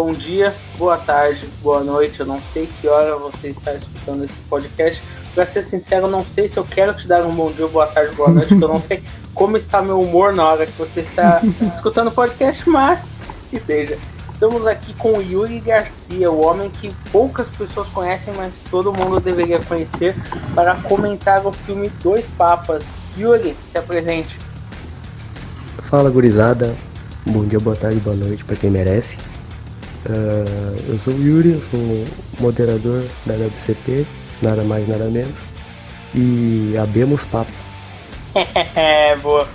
bom dia, boa tarde, boa noite. Eu não sei que hora você está escutando esse podcast. Pra ser sincero, eu não sei se eu quero te dar um bom dia, boa tarde, boa noite, porque eu não sei como está meu humor na hora que você está escutando o podcast, mas que seja. Estamos aqui com o Yuri Garcia, o homem que poucas pessoas conhecem, mas todo mundo deveria conhecer, para comentar o filme Dois Papas. Yuri, se apresente. Fala, gurizada. Bom dia, boa tarde, boa noite pra quem merece. Eu sou o Yuri, eu sou o moderador da WCP, nada mais, nada menos. E abemos papo. Boa.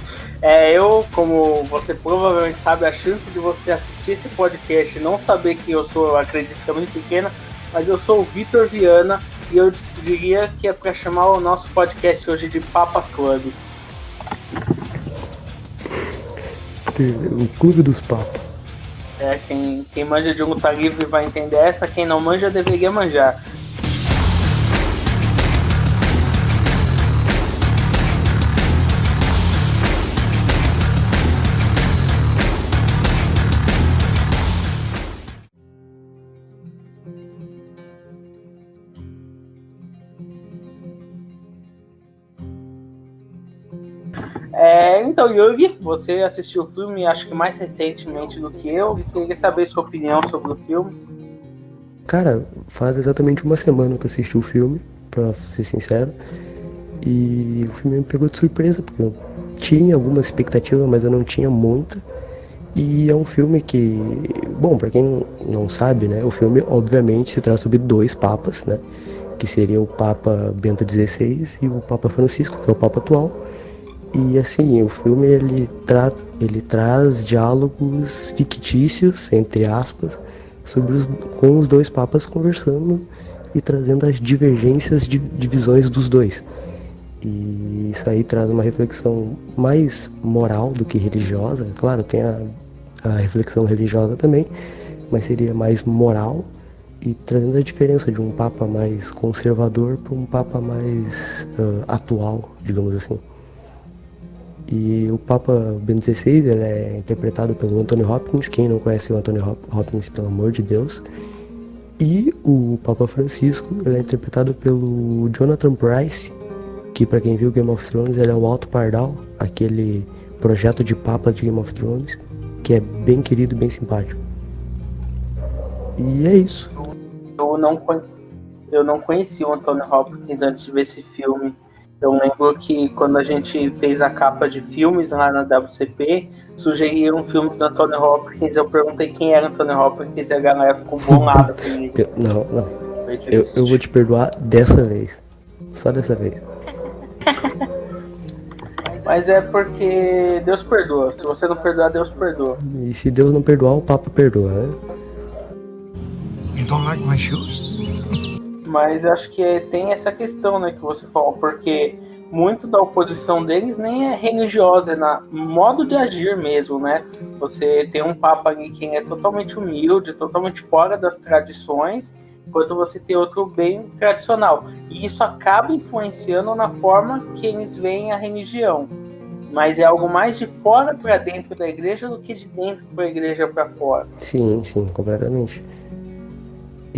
Eu, como você provavelmente sabe, a chance de você assistir esse podcast e não saber quem eu sou, eu acredito que é muito pequena, mas eu sou o Vitor Viana e eu diria que é para chamar o nosso podcast hoje de Papas Club. O Clube dos Papos. Quem manja de luta livre vai entender essa, quem não manja deveria manjar. Então, Yuri, você assistiu o filme, acho que mais recentemente do que eu, e queria saber sua opinião sobre o filme. Cara, faz exatamente uma semana que eu assisti o filme, pra ser sincero. E o filme me pegou de surpresa, porque eu tinha alguma expectativa, mas eu não tinha muita. E é um filme que, bom, pra quem não sabe, né, o filme obviamente se trata sobre dois papas, né, que seria o Papa Bento XVI e o Papa Francisco, que é o Papa atual. E assim, o filme ele traz diálogos fictícios, entre aspas, com os dois papas conversando e trazendo as divergências de visões dos dois. E isso aí traz uma reflexão mais moral do que religiosa. Claro, tem a reflexão religiosa também, mas seria mais moral e trazendo a diferença de um papa mais conservador para um papa mais atual, digamos assim. E o Papa Bento XVI, ele é interpretado pelo Anthony Hopkins. Quem não conhece o Anthony Hopkins, pelo amor de Deus. E o Papa Francisco, ele é interpretado pelo Jonathan Pryce, que pra quem viu Game of Thrones, ele é o Alto Pardal, aquele projeto de Papa de Game of Thrones, que é bem querido e bem simpático. E é isso. Eu não conheci o Anthony Hopkins antes de ver esse filme. Eu lembro que quando a gente fez a capa de filmes lá na WCP, sugeriram um filme do Anthony Hopkins. Eu perguntei quem era Anthony Hopkins e a galera ficou bolada comigo. Não. Eu vou te perdoar dessa vez. Só dessa vez. Mas é porque Deus perdoa. Se você não perdoar, Deus perdoa. E se Deus não perdoar, o Papa perdoa, né? You don't like my shoes? Mas acho que tem essa questão, né, que você falou, porque muito da oposição deles nem é religiosa, é na modo de agir mesmo, né? Você tem um papa ali que é totalmente humilde, totalmente fora das tradições, enquanto você tem outro bem tradicional. E isso acaba influenciando na forma que eles veem a religião. Mas é algo mais de fora para dentro da igreja do que de dentro para a igreja para fora. Sim, completamente.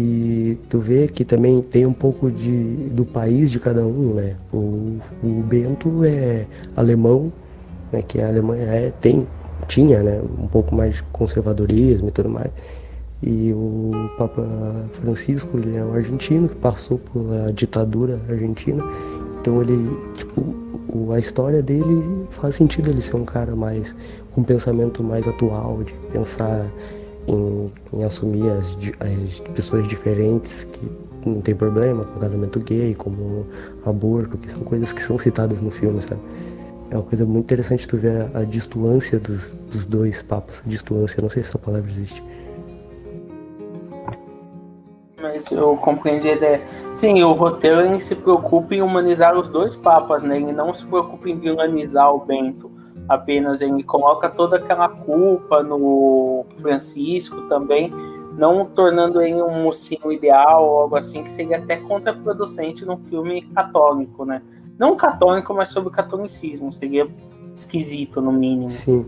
E tu vê que também tem um pouco do país de cada um, né? O Bento é alemão, né? Que a Alemanha tinha, né? Um pouco mais de conservadorismo e tudo mais. E o Papa Francisco, ele é um argentino que passou pela ditadura argentina. Então ele, a história dele faz sentido ele ser um cara mais com um pensamento mais atual, de pensar em assumir as pessoas diferentes, que não tem problema com casamento gay, como aborto, que são coisas que são citadas no filme, sabe? É uma coisa muito interessante tu ver a distância dos dois papas. Distância, não sei se essa palavra existe. Mas eu compreendi a ideia. Sim, o roteiro ele se preocupa em humanizar os dois papas, né? Ele não se preocupa em vilanizar o Bento. Apenas ele coloca toda aquela culpa no Francisco também, não tornando ele um mocinho ideal ou algo assim, que seria até contraproducente num filme católico, né? Não católico, mas sobre o catolicismo. Seria esquisito, no mínimo. Sim.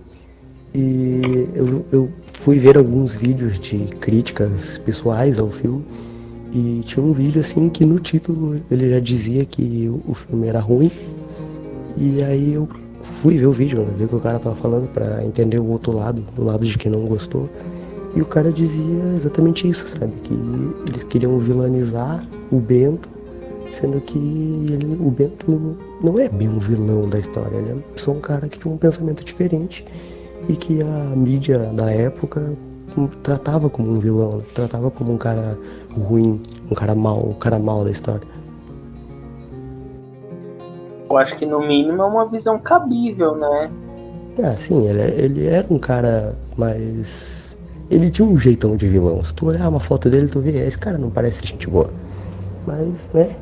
E eu fui ver alguns vídeos de críticas pessoais ao filme e tinha um vídeo assim que no título ele já dizia que o filme era ruim. E aí eu fui ver o vídeo, ver o que o cara tava falando pra entender o outro lado, o lado de quem não gostou. E o cara dizia exatamente isso, sabe? Que eles queriam vilanizar o Bento, sendo que o Bento não é bem um vilão da história. Ele é só um cara que tinha um pensamento diferente e que a mídia da época tratava como um vilão, né? Tratava como um cara ruim, um cara mau da história. Eu acho que no mínimo é uma visão cabível, né? Sim, ele era um cara mais... Ele tinha um jeitão de vilão. Se tu olhar uma foto dele, tu vê, esse cara não parece gente boa. Mas, né?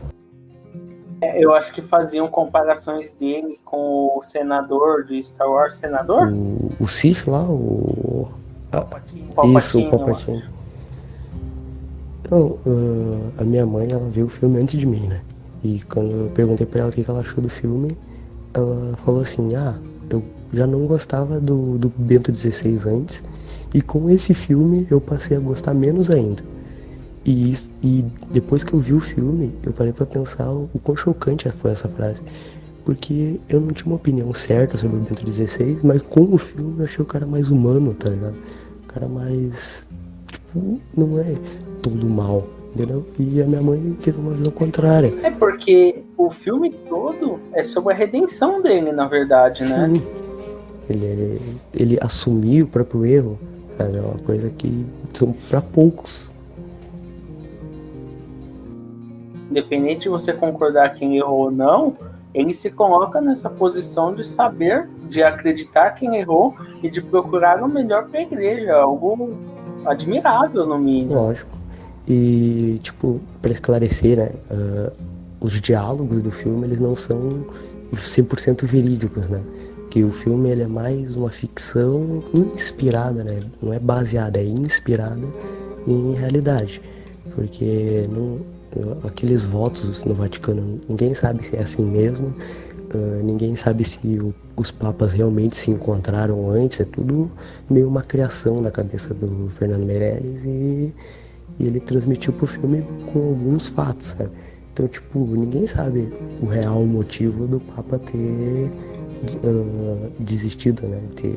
Eu acho que faziam comparações dele com o senador de Star Wars, senador? O Sith lá, o... Palpatine, isso, o Palpatine. Então, a minha mãe, ela viu o filme antes de mim, né? E quando eu perguntei pra ela o que ela achou do filme, ela falou assim, eu já não gostava do Bento XVI antes, e com esse filme eu passei a gostar menos ainda. E depois que eu vi o filme, eu parei pra pensar o quão chocante foi essa frase. Porque eu não tinha uma opinião certa sobre o Bento XVI, mas com o filme eu achei o cara mais humano, tá ligado? O cara mais... tipo, não é todo mal, entendeu? E a minha mãe teve uma visão contrária. É porque o filme todo é sobre a redenção dele, na verdade, né? Sim. Ele assumir o próprio erro, sabe? É uma coisa que são pra poucos. Independente de você concordar quem errou ou não, ele se coloca nessa posição de saber, de acreditar quem errou e de procurar o melhor para a igreja, algo admirável no mínimo. Lógico. E, tipo, para esclarecer, né, os diálogos do filme, eles não são 100% verídicos, né? Que o filme, ele é mais uma ficção inspirada, né? Não é baseada, é inspirada em realidade. Porque aqueles votos no Vaticano, ninguém sabe se é assim mesmo, ninguém sabe se os papas realmente se encontraram antes, é tudo meio uma criação na cabeça do Fernando Meirelles e ele transmitiu pro filme com alguns fatos, sabe? Então, tipo, ninguém sabe o real motivo do Papa ter desistido, né? Ter,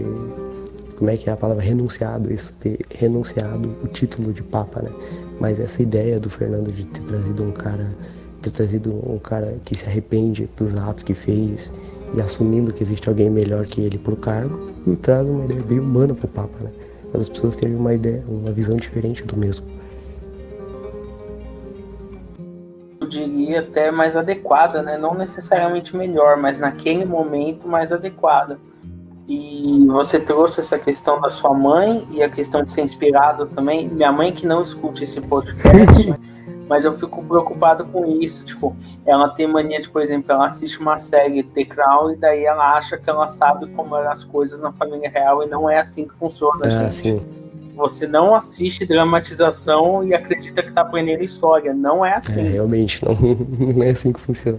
como é que é a palavra? Renunciado, isso, ter renunciado o título de Papa, né? Mas essa ideia do Fernando de ter trazido um cara que se arrepende dos atos que fez e assumindo que existe alguém melhor que ele pro cargo, e traz uma ideia bem humana pro Papa, né? As pessoas têm uma visão diferente do mesmo. Eu diria até mais adequada, né? Não necessariamente melhor, mas naquele momento mais adequada. E você trouxe essa questão da sua mãe e a questão de ser inspirado também. Minha mãe que não escute esse podcast, mas eu fico preocupado com isso. Tipo, ela tem mania de, por exemplo, ela assiste uma série The Crown e daí ela acha que ela sabe como eram as coisas na família real e não é assim que funciona, gente. Sim. Você não assiste dramatização e acredita que tá aprendendo história. Não é assim. Realmente, não é assim que funciona.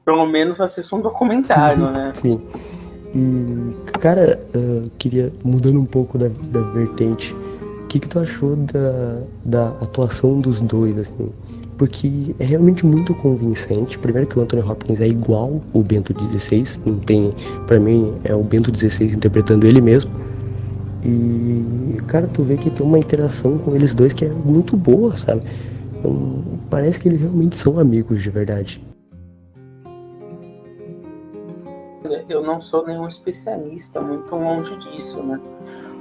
Pelo menos assista um documentário, né? Sim. E, cara, queria, mudando um pouco da vertente, o que tu achou da atuação dos dois, assim? Porque é realmente muito convincente. Primeiro que o Anthony Hopkins é igual o Bento XVI, não tem, pra mim, é o Bento XVI interpretando ele mesmo. E, cara, tu vê que tem uma interação com eles dois que é muito boa, sabe? Então, parece que eles realmente são amigos de verdade. Eu não sou nenhum especialista, muito longe disso, né?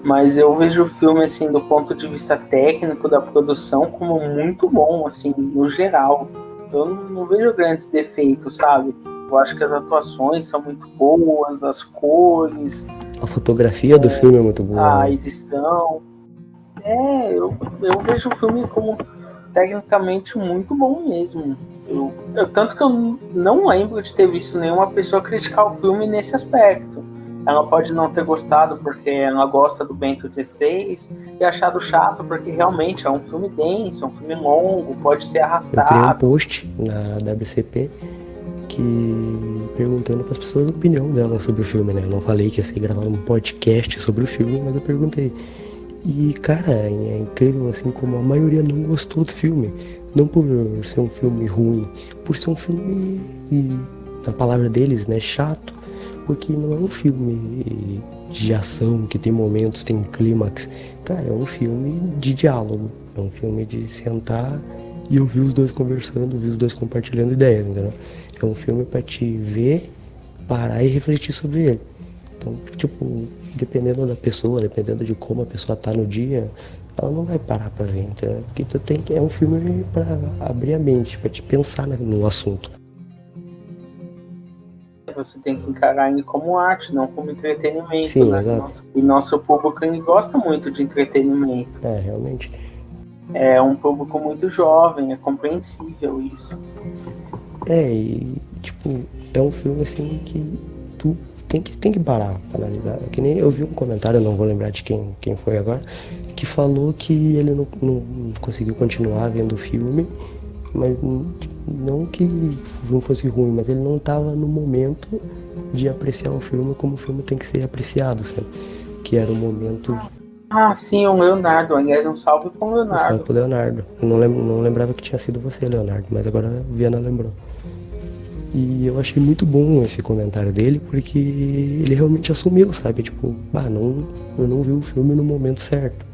Mas eu vejo o filme, assim, do ponto de vista técnico da produção como muito bom, assim, no geral. Eu não vejo grandes defeitos, sabe? Eu acho que as atuações são muito boas, as cores... A fotografia do filme é muito boa. A edição... Eu vejo o filme como tecnicamente muito bom mesmo. Tanto que eu não lembro de ter visto nenhuma pessoa criticar o filme nesse aspecto. Ela pode não ter gostado porque ela gosta do Bento XVI e achado chato porque realmente é um filme denso, é um filme longo, pode ser arrastado. Eu criei um post na WCP que que perguntando para as pessoas a opinião delas sobre o filme, né? Eu não falei que ia ser gravado um podcast sobre o filme, mas eu perguntei. E, cara, é incrível assim como a maioria não gostou do filme. Não por ser um filme ruim, por ser um filme, na palavra deles, né, chato. Porque não é um filme de ação, que tem momentos, tem clímax. Cara, é um filme de diálogo. É um filme de sentar e ouvir os dois conversando, ouvir os dois compartilhando ideias, entendeu? É um filme pra te ver, parar e refletir sobre ele. Então, tipo, dependendo da pessoa, dependendo de como a pessoa tá no dia, ela não vai parar pra ver, entendeu? Porque tu tem que, é um filme pra abrir a mente, pra te pensar no assunto. Você tem que encarar ele como arte, não como entretenimento. Sim, né? exato. E nosso público ele gosta muito de entretenimento. É, realmente. É um público muito jovem, é compreensível isso. É, e tipo, é um filme assim que tu tem que parar pra analisar. Que nem eu vi um comentário, eu não vou lembrar de quem foi agora, que falou que ele não conseguiu continuar vendo o filme, mas não que não fosse ruim, mas ele não estava no momento de apreciar o filme como o filme tem que ser apreciado, sabe? Que era o momento... Ah, sim, o Leonardo. Aliás, um salve pro Um Leonardo. salve pro Leonardo. Eu não lembrava que tinha sido você, Leonardo, mas agora a Viana lembrou. E eu achei muito bom esse comentário dele, porque ele realmente assumiu, sabe? Tipo, eu não vi o filme no momento certo.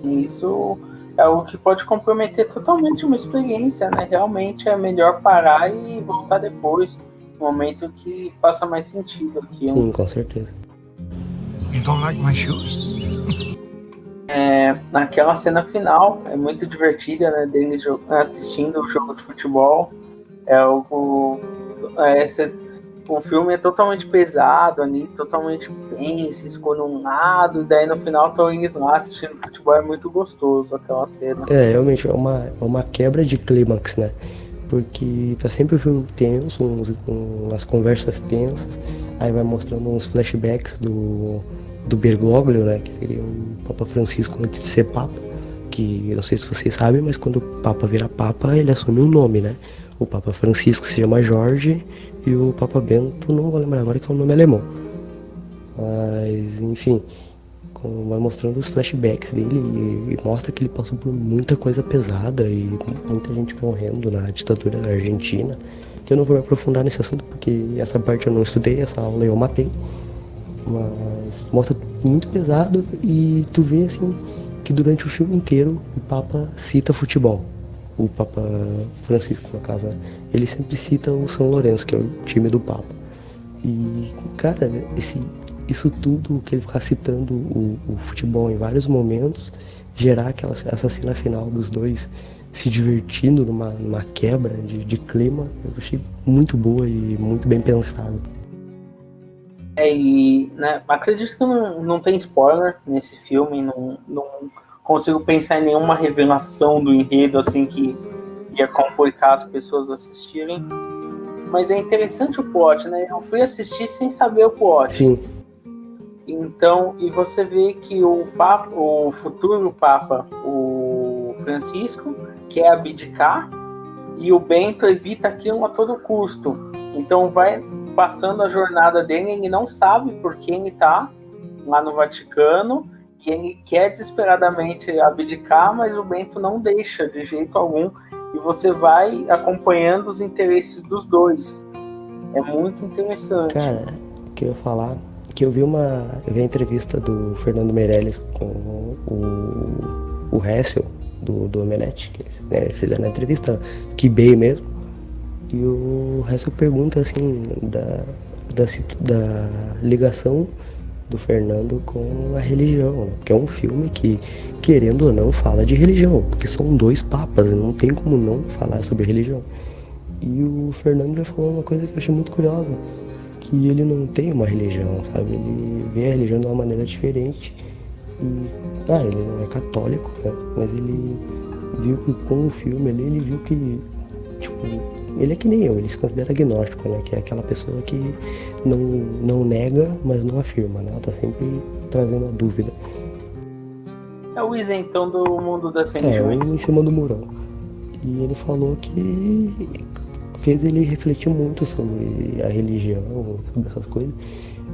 Isso é algo que pode comprometer totalmente uma experiência, né? Realmente é melhor parar e voltar depois, no momento que faça mais sentido aqui. Sim, com certeza. You don't like my shoes? Naquela cena final, é muito divertida, né? Deles assistindo o jogo de futebol. O filme é totalmente pesado ali, totalmente tenso, escolunado, e daí no final estão eles lá assistindo futebol, é muito gostoso aquela cena. É, realmente é uma quebra de clímax, né? Porque tá sempre o filme tenso, umas conversas tensas, aí vai mostrando uns flashbacks do Bergoglio, né? Que seria o Papa Francisco antes de ser Papa, que eu não sei se vocês sabem, mas quando o Papa vira Papa, ele assume um nome, né? O Papa Francisco se chama Jorge e o Papa Bento, não vou lembrar agora que é um nome alemão. Mas, enfim, vai mostrando os flashbacks dele e mostra que ele passou por muita coisa pesada e muita gente morrendo na ditadura argentina. Que eu não vou me aprofundar nesse assunto porque essa parte eu não estudei, essa aula eu matei. Mas mostra muito pesado e tu vê assim que durante o filme inteiro o Papa cita futebol. O Papa Francisco, no caso, né? Ele sempre cita o São Lourenço, que é o time do Papa. E, cara, isso tudo que ele ficar citando o futebol em vários momentos, gerar essa cena final dos dois se divertindo numa quebra de clima, eu achei muito boa e muito bem pensada. Né, acredito que não tem spoiler nesse filme, não consigo pensar em nenhuma revelação do enredo assim que ia complicar as pessoas assistirem. Mas é interessante o plot, né? Eu fui assistir sem saber o plot. Sim. Então, e você vê que o futuro Papa, o Francisco, quer abdicar e o Bento evita aquilo a todo custo. Então vai passando a jornada dele, ele não sabe por que ele está lá no Vaticano, e ele quer desesperadamente abdicar, mas o Bento não deixa de jeito algum, e você vai acompanhando os interesses dos dois. É muito interessante. Cara, o que eu ia falar, que eu vi a entrevista do Fernando Meirelles com o Hessel, do Omelete, que eles fizeram a entrevista, que bem mesmo, e o Hessel pergunta assim, da ligação do Fernando com a religião, né? Porque é um filme que, querendo ou não, fala de religião, porque são dois papas, não tem como não falar sobre religião. E o Fernando já falou uma coisa que eu achei muito curiosa, que ele não tem uma religião, sabe? Ele vê a religião de uma maneira diferente. E, ele não é católico, né? Mas ele viu que com o filme ali, ele viu que, tipo, ele é que nem eu, ele se considera agnóstico, né? Que é aquela pessoa que não nega, mas não afirma, né? Ela tá sempre trazendo a dúvida. É o isentão do mundo das religiões. Em cima do murão. E ele falou que fez ele refletir muito sobre a religião, sobre essas coisas.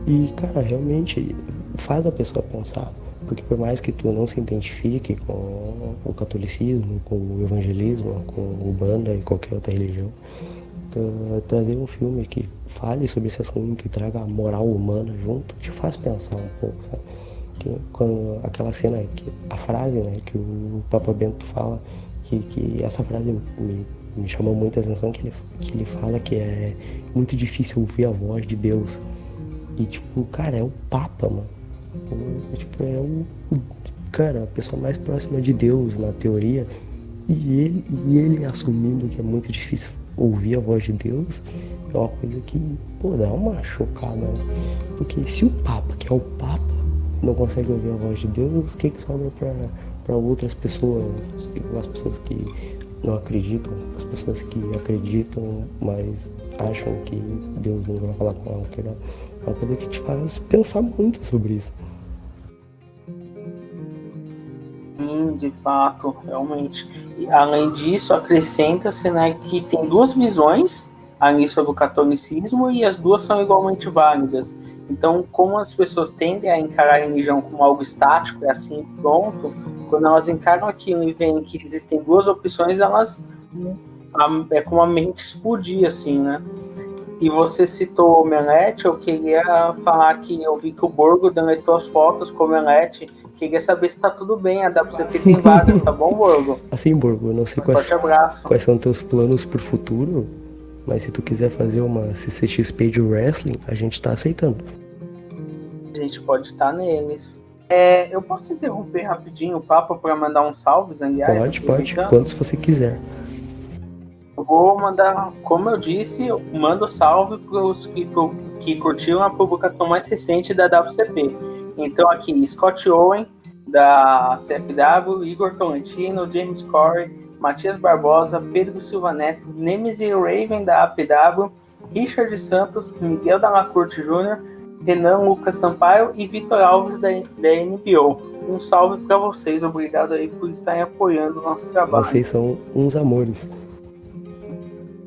E, cara, realmente faz a pessoa pensar. Porque por mais que tu não se identifique com o catolicismo, com o evangelismo, com o Umbanda e qualquer outra religião, trazer um filme que fale sobre esse assunto, que traga a moral humana junto, te faz pensar um pouco, sabe? Quando aquela cena, a frase, né, que o Papa Bento fala, que essa frase me chamou muita atenção, que ele fala que é muito difícil ouvir a voz de Deus. E tipo, cara, é o Papa, mano. Tipo, cara, a pessoa mais próxima de Deus na teoria. E ele assumindo que é muito difícil ouvir a voz de Deus, é uma coisa que, pô, dá uma chocada, né? Porque se o Papa, que é o Papa, não consegue ouvir a voz de Deus, o que sobra para outras pessoas? As pessoas que não acreditam, as pessoas que acreditam, mas acham que Deus não vai falar com elas, tá ligado? É uma coisa que te faz pensar muito sobre isso. Sim, de fato, realmente. E, além disso, acrescenta-se, né, que tem duas visões ali sobre o catolicismo e as duas são igualmente válidas. Então, como as pessoas tendem a encarar a religião como algo estático, é assim, pronto, quando elas encaram aquilo e veem que existem duas opções, elas é como a mente explodir, assim, né? E você citou o Omelete, eu queria falar que eu vi que o Borgo deletou as fotos com o Omelete. Queria saber se tá tudo bem, a WCP tem vagas, tá bom, Borgo? Assim, Borgo, eu não sei quais são teus planos pro futuro, mas se tu quiser fazer uma CCXP de wrestling, a gente tá aceitando. A gente pode estar neles. Eu posso interromper rapidinho o papo para mandar uns salves, aliás? Pode, quantos você quiser. Eu vou mandar, como eu disse, eu mando salve para os que curtiram a publicação mais recente da WCP. Então aqui, Scott Owen, da CFW, Igor Tolentino, James Corey, Matias Barbosa, Pedro Silva Neto, Nemesis Raven, da APW, Richard Santos, Miguel Dallacurte Jr., Renan Lucas Sampaio e Vitor Alves, da NPO. Um salve para vocês, obrigado aí por estarem apoiando o nosso trabalho. Vocês são uns amores.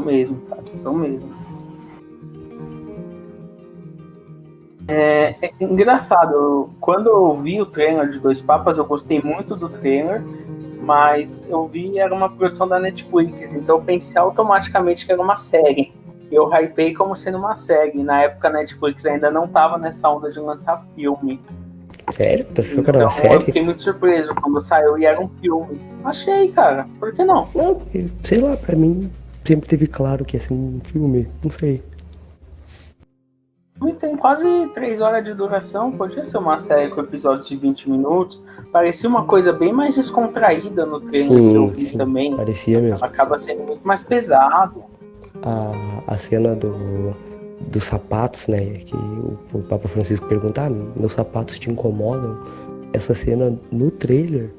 Mesmo, cara, são mesmo. É engraçado, quando eu vi o trailer de Dois Papas, eu gostei muito do trailer, mas eu vi era uma produção da Netflix, então eu pensei automaticamente que era uma série. Eu hypei como sendo uma série. Na época a Netflix ainda não tava nessa onda de lançar filme. Sério? Tu achou que era uma série? Eu fiquei muito surpreso quando saiu e era um filme. Achei, cara. Por que não? Não, porque, sei lá, pra mim sempre teve claro que ia ser um filme. Não sei. Tem quase 3 horas de duração. Podia ser uma série com episódios de 20 minutos. Parecia uma coisa bem mais descontraída no trailer que eu vi também. Parecia mesmo. Acaba sendo muito mais pesado. A cena dos sapatos, né? Que o Papa Francisco pergunta, meus sapatos te incomodam? Essa cena no trailer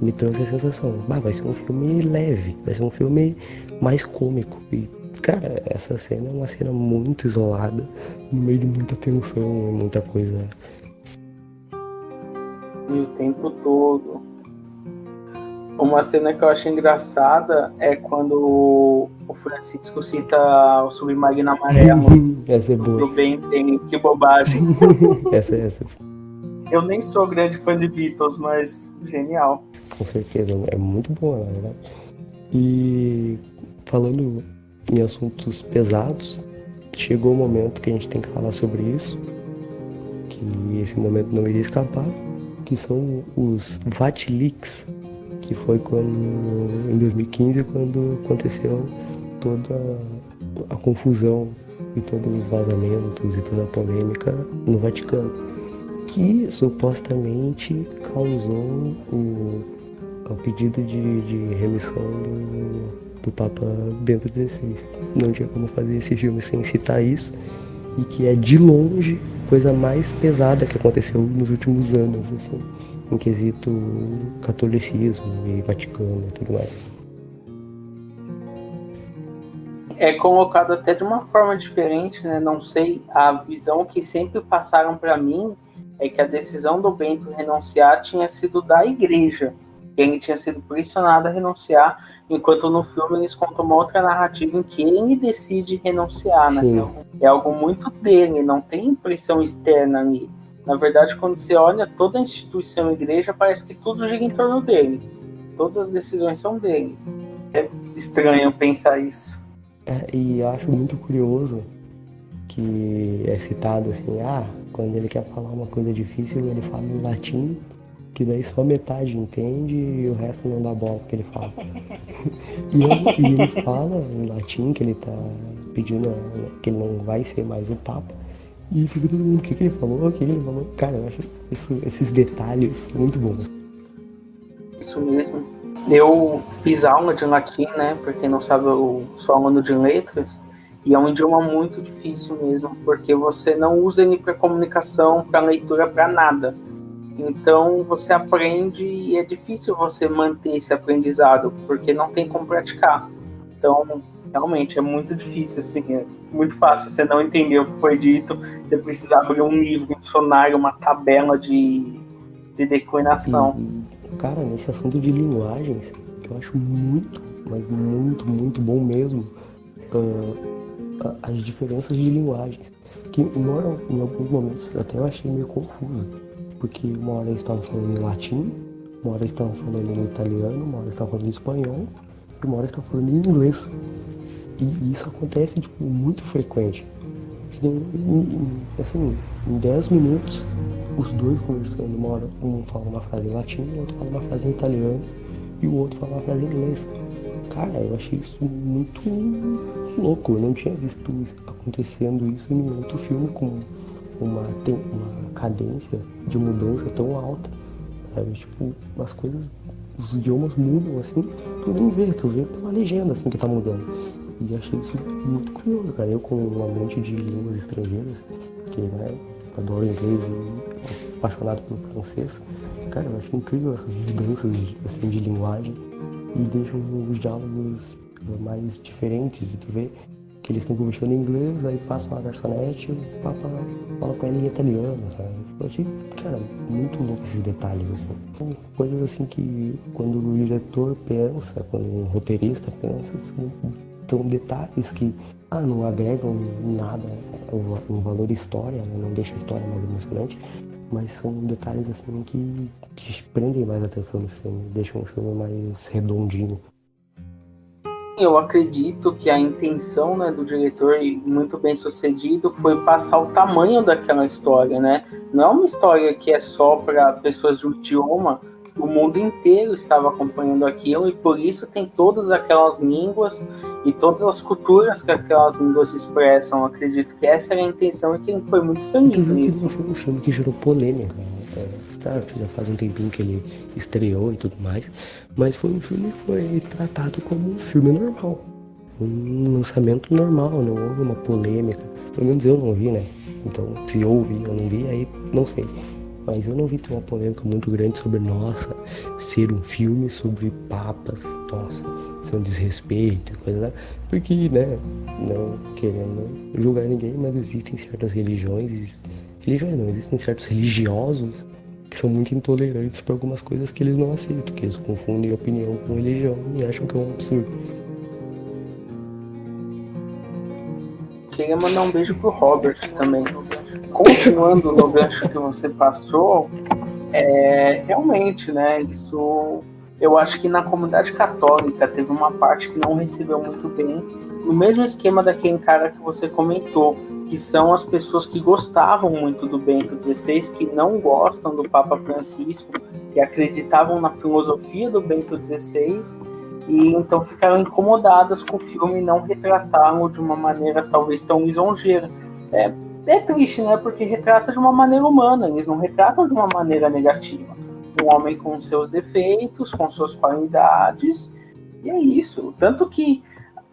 me trouxe a sensação, vai ser um filme leve, vai ser um filme mais cômico. E, cara, essa cena é uma cena muito isolada, no meio de muita tensão e muita coisa. E o tempo todo. Uma cena que eu achei engraçada é quando o Francisco cita o Submarino Amarelo. Essa é boa. Do bem, que bobagem. Essa. Eu nem sou grande fã de Beatles, mas genial. Com certeza, é muito boa, na verdade. E falando em assuntos pesados, chegou o momento que a gente tem que falar sobre isso, que esse momento não iria escapar, que são os VATLeaks, que foi em 2015, quando aconteceu toda a confusão e todos os vazamentos e toda a polêmica no Vaticano, que supostamente causou o pedido de remissão do Papa Bento XVI. Não tinha como fazer esse filme sem citar isso, e que é de longe a coisa mais pesada que aconteceu nos últimos anos, assim, em quesito catolicismo e Vaticano e tudo mais. É colocado até de uma forma diferente, né? Não sei, a visão que sempre passaram para mim é que a decisão do Bento renunciar tinha sido da igreja. Ele tinha sido pressionado a renunciar, enquanto no filme eles contam uma outra narrativa em que ele decide renunciar, né? Então, é algo muito dele, não tem pressão externa ali. Na verdade, quando você olha toda a instituição igreja, parece que tudo gira em torno dele. Todas as decisões são dele. É estranho pensar isso. E eu acho muito curioso que é citado assim, quando ele quer falar uma coisa difícil, ele fala em latim, que daí só metade entende e o resto não dá bola porque ele fala. e ele fala em latim que ele tá pedindo, que ele não vai ser mais o Papa. E fica todo mundo, o que ele falou? O que ele falou? Cara, eu acho esses detalhes muito bons. Isso mesmo. Eu fiz aula de latim, né? Pra quem não sabe, eu sou aluno de letras. E é um idioma muito difícil mesmo, porque você não usa ele para comunicação, para leitura, para nada. Então você aprende e é difícil você manter esse aprendizado, porque não tem como praticar. Então, realmente, é muito difícil, assim, é muito fácil você não entender o que foi dito, você precisa abrir um livro, um dicionário, uma tabela de declinação. Cara, nesse assunto de linguagens, eu acho muito, mas muito, muito bom mesmo as diferenças de linguagens. Que em alguns momentos até eu achei meio confuso, porque uma hora eles estavam falando em latim, uma hora eles estavam falando em italiano, uma hora eles estavam falando em espanhol, e uma hora eles estavam falando em inglês. E isso acontece, tipo, muito frequente. Assim, em 10 minutos, os dois conversando, uma hora um fala uma frase em latim, o outro fala uma frase em italiano, e o outro fala uma frase em inglês. Cara, eu achei isso muito louco. Eu não tinha visto acontecendo isso em nenhum outro filme com uma cadência de mudança tão alta. Sabe? Tipo, as coisas, os idiomas mudam assim, tu nem vê, tu vê pela legenda assim que tá mudando. E achei isso muito curioso, cara. Eu com uma mente de línguas estrangeiras, que adoro inglês e apaixonado pelo francês, cara, eu acho incrível essas mudanças assim, de linguagem e deixam os diálogos mais diferentes. E tu vê que eles estão conversando em inglês, aí passa uma garçonete e o Papa fala com ela em italiano, sabe? Eu achei, cara, muito louco esses detalhes, assim. São coisas assim que quando o diretor pensa, quando o roteirista pensa, são detalhes que não agregam nada, um valor história, né? Não deixa a história mais emocionante, mas são detalhes assim que te prendem mais atenção no filme, deixam o filme mais redondinho. Eu acredito que a intenção, né, do diretor, e muito bem sucedido, foi passar o tamanho daquela história, né? Não é uma história que é só para pessoas do idioma, o mundo inteiro estava acompanhando aquilo e por isso tem todas aquelas línguas e todas as culturas que aquelas línguas expressam. Eu acredito que essa era a intenção e que ele foi muito feliz nisso. Não foi um filme que gerou polêmica, né? Claro, já faz um tempinho que ele estreou e tudo mais, mas foi um filme que foi tratado como um filme normal, um lançamento normal, não houve uma polêmica, pelo menos eu não vi, né? Então, se houve, eu não vi, aí não sei. Mas eu não vi ter uma polêmica muito grande sobre, nossa, ser um filme sobre papas, nossa, isso é um desrespeito, coisa, porque, né, não querendo julgar ninguém, mas existem certas religiões não, existem certos religiosos que são muito intolerantes para algumas coisas que eles não aceitam, que eles confundem opinião com religião e acham que é um absurdo. Queria mandar um beijo pro Robert também. Continuando no gancho que você passou, realmente, né, isso eu acho que na comunidade católica teve uma parte que não recebeu muito bem, no mesmo esquema daquele cara que você comentou, que são as pessoas que gostavam muito do Bento XVI, que não gostam do Papa Francisco, que acreditavam na filosofia do Bento XVI, e então ficaram incomodadas com o filme e não retrataram de uma maneira talvez tão lisonjeira. É triste, né? Porque retrata de uma maneira humana, eles não retratam de uma maneira negativa. Um homem com seus defeitos, com suas qualidades, e é isso. Tanto que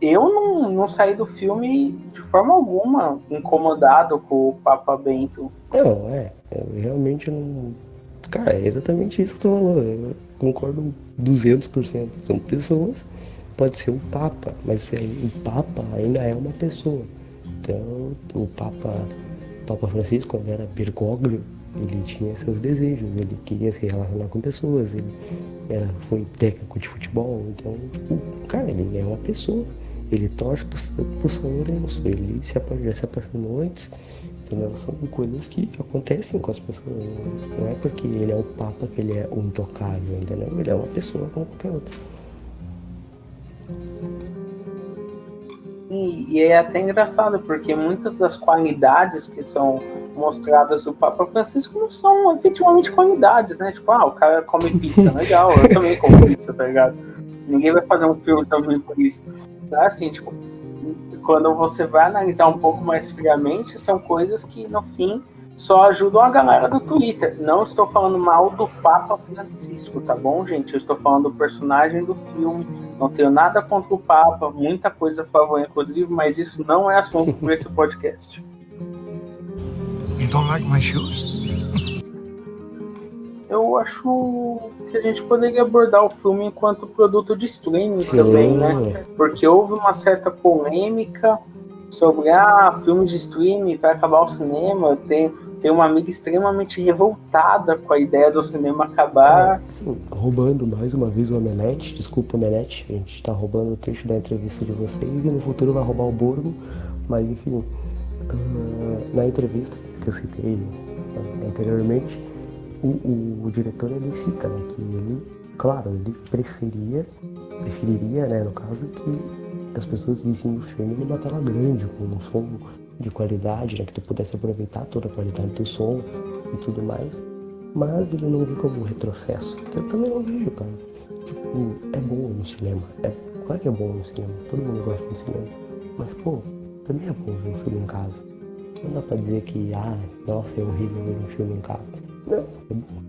eu não saí do filme de forma alguma incomodado com o Papa Bento. Não, eu realmente não... Cara, é exatamente isso que tu falou, eu concordo 200%. São pessoas, pode ser um Papa, mas o Papa ainda é uma pessoa. Então, o Papa Francisco, quando era Bergoglio, ele tinha seus desejos, ele queria se relacionar com pessoas, ele foi técnico de futebol, então, cara, ele é uma pessoa. Ele torce pro São Lourenço, ele já se apaixonou antes, entendeu? São coisas que acontecem com as pessoas. Não é porque ele é o Papa que ele é o intocável, entendeu? Ele é uma pessoa como qualquer outra. E é até engraçado, porque muitas das qualidades que são mostradas do Papa Francisco não são efetivamente qualidades, né? Tipo, o cara come pizza, legal, eu também como pizza, tá ligado? Ninguém vai fazer um filme também por isso. Então, assim, tipo, quando você vai analisar um pouco mais friamente, são coisas que, no fim, só ajudam a galera do Twitter. Não estou falando mal do Papa Francisco, tá bom, gente? Eu estou falando do personagem do filme. Não tenho nada contra o Papa, muita coisa a favor, inclusive, mas isso não é assunto para esse podcast. You don't like my shoes? Eu acho que a gente poderia abordar o filme enquanto produto de streaming também, né? Porque houve uma certa polêmica sobre filmes de streaming, vai acabar o cinema. Tem uma amiga extremamente revoltada com a ideia do cinema acabar. Sim, roubando mais uma vez o Omelete. Desculpa, Omelete, a gente tá roubando o trecho da entrevista de vocês e no futuro vai roubar o Borgo. Mas enfim, na entrevista que eu citei anteriormente, o diretor ele cita, né, que ele, claro, ele preferiria, né, no caso, que as pessoas vissem o filme numa tela grande, com um som de qualidade, né, que tu pudesse aproveitar toda a qualidade do som e tudo mais, mas ele não viu como retrocesso, que eu também não vejo, cara. Tipo, é bom no cinema, claro que é bom no cinema, todo mundo gosta de cinema, mas pô, também é bom ver um filme em casa. Não dá pra dizer que, nossa, é horrível ver um filme em casa. Não,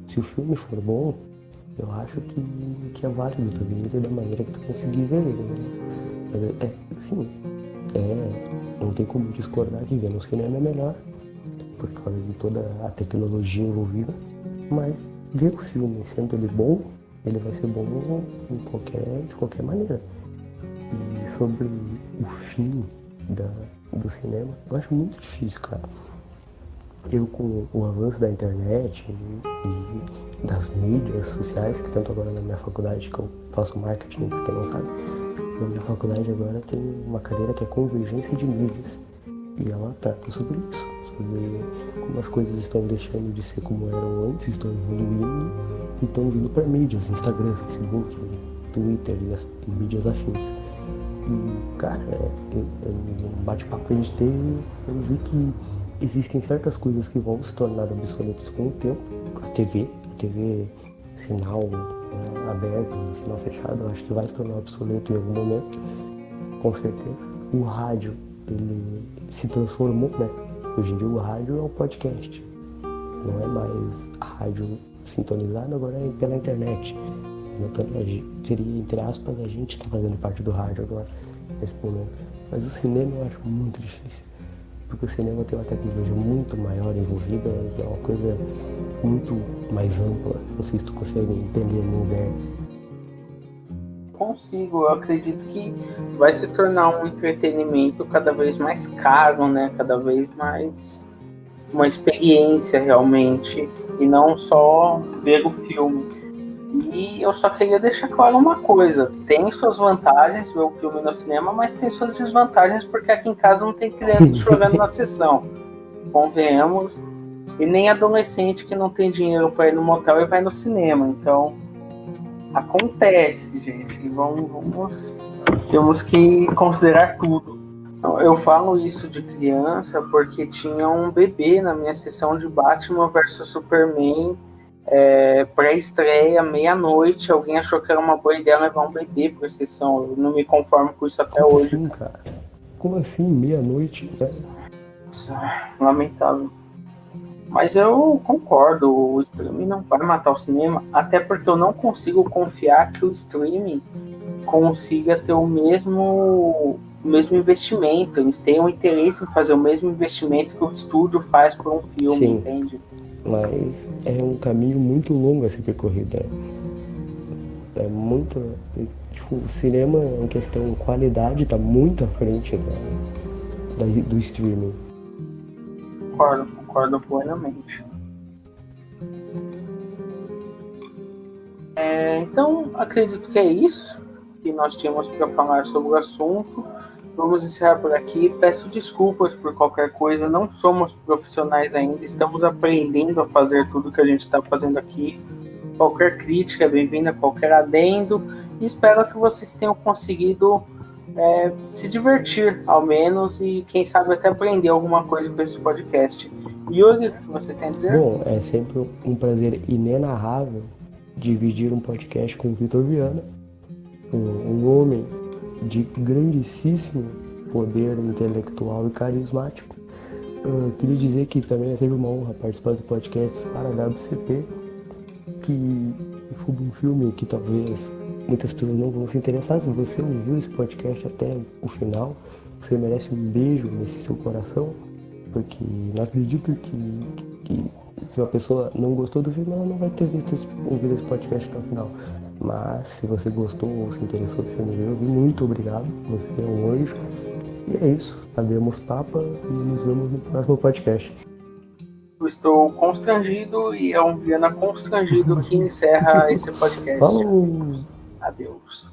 se o filme for bom, eu acho que é válido também ver da maneira que tu conseguir ver ele, né? Sim, não tem como discordar que ver no cinema é melhor, por causa de toda a tecnologia envolvida, mas ver o filme sendo ele bom, ele vai ser bom de qualquer maneira. E sobre o fim do cinema, eu acho muito difícil, cara. Eu, com o avanço da internet e das mídias sociais, que tanto agora na minha faculdade, que eu faço marketing, pra quem não sabe, na minha faculdade agora tem uma cadeira que é convergência de mídias. E ela trata sobre isso, sobre como as coisas estão deixando de ser como eram antes, estão evoluindo e estão vindo para mídias, Instagram, Facebook, Twitter e mídias afins. E, cara, um bate-papo que a gente teve, eu vi que existem certas coisas que vão se tornar obsoletas com o tempo. A TV sinal aberto, sinal fechado, eu acho que vai se tornar obsoleto em algum momento, com certeza. O rádio, ele se transformou, né? Hoje em dia o rádio é um podcast. Não é mais rádio sintonizado, agora é pela internet. Então, seria, entre aspas, a gente tá fazendo parte do rádio agora, nesse momento. Mas o cinema eu acho muito difícil. Porque o cinema tem uma tecnologia muito maior envolvida, é uma coisa muito mais ampla. Não sei se tu consegue entender a minha ideia. Consigo, eu acredito que vai se tornar um entretenimento cada vez mais caro, né? Cada vez mais uma experiência realmente, e não só ver o filme. E eu só queria deixar claro uma coisa: tem suas vantagens ver o filme no cinema, mas tem suas desvantagens, porque aqui em casa não tem criança chorando na sessão, convenhamos, e nem adolescente que não tem dinheiro para ir no motel e vai no cinema. Então acontece, gente, e temos que considerar tudo. Eu falo isso de criança porque tinha um bebê na minha sessão de Batman vs Superman, pré-estreia, meia-noite. Alguém achou que era uma boa ideia levar um bebê por sessão. Eu não me conformo com isso até Como hoje. Assim, cara? Como assim, meia-noite? Lamentável. Mas eu concordo, o streaming não vai matar o cinema, até porque eu não consigo confiar que o streaming consiga ter o mesmo investimento. Eles têm um interesse em fazer o mesmo investimento que o estúdio faz por um filme. Sim, entende? Mas é um caminho muito longo a ser percorrido. É muito... Tipo, o cinema, em questão de qualidade, tá muito à frente do streaming. Concordo plenamente. Então, acredito que é isso que nós tínhamos para falar sobre o assunto. Vamos encerrar por aqui. Peço desculpas por qualquer coisa. Não somos profissionais ainda. Estamos aprendendo a fazer tudo que a gente está fazendo aqui. Qualquer crítica é bem-vinda, qualquer adendo. E espero que vocês tenham conseguido se divertir, ao menos, e quem sabe até aprender alguma coisa com esse podcast. Yuri, o que você tem a dizer? Bom, é sempre um prazer inenarrável dividir um podcast com o Vitor Viana, um homem de grandíssimo poder intelectual e carismático. Queria dizer que também é sempre uma honra participar do podcast para a WCP, que foi um filme que talvez muitas pessoas não vão se interessar. Se você ouviu esse podcast até o final, você merece um beijo nesse seu coração, porque não acredito que se uma pessoa não gostou do filme, ela não vai ter ouvido esse podcast até o final. Mas se você gostou ou se interessou do filme, muito obrigado, você é um anjo. E é isso, abrimos papa e nos vemos no próximo podcast. Eu estou constrangido e é um Viana constrangido que encerra esse podcast. Falou! Adeus.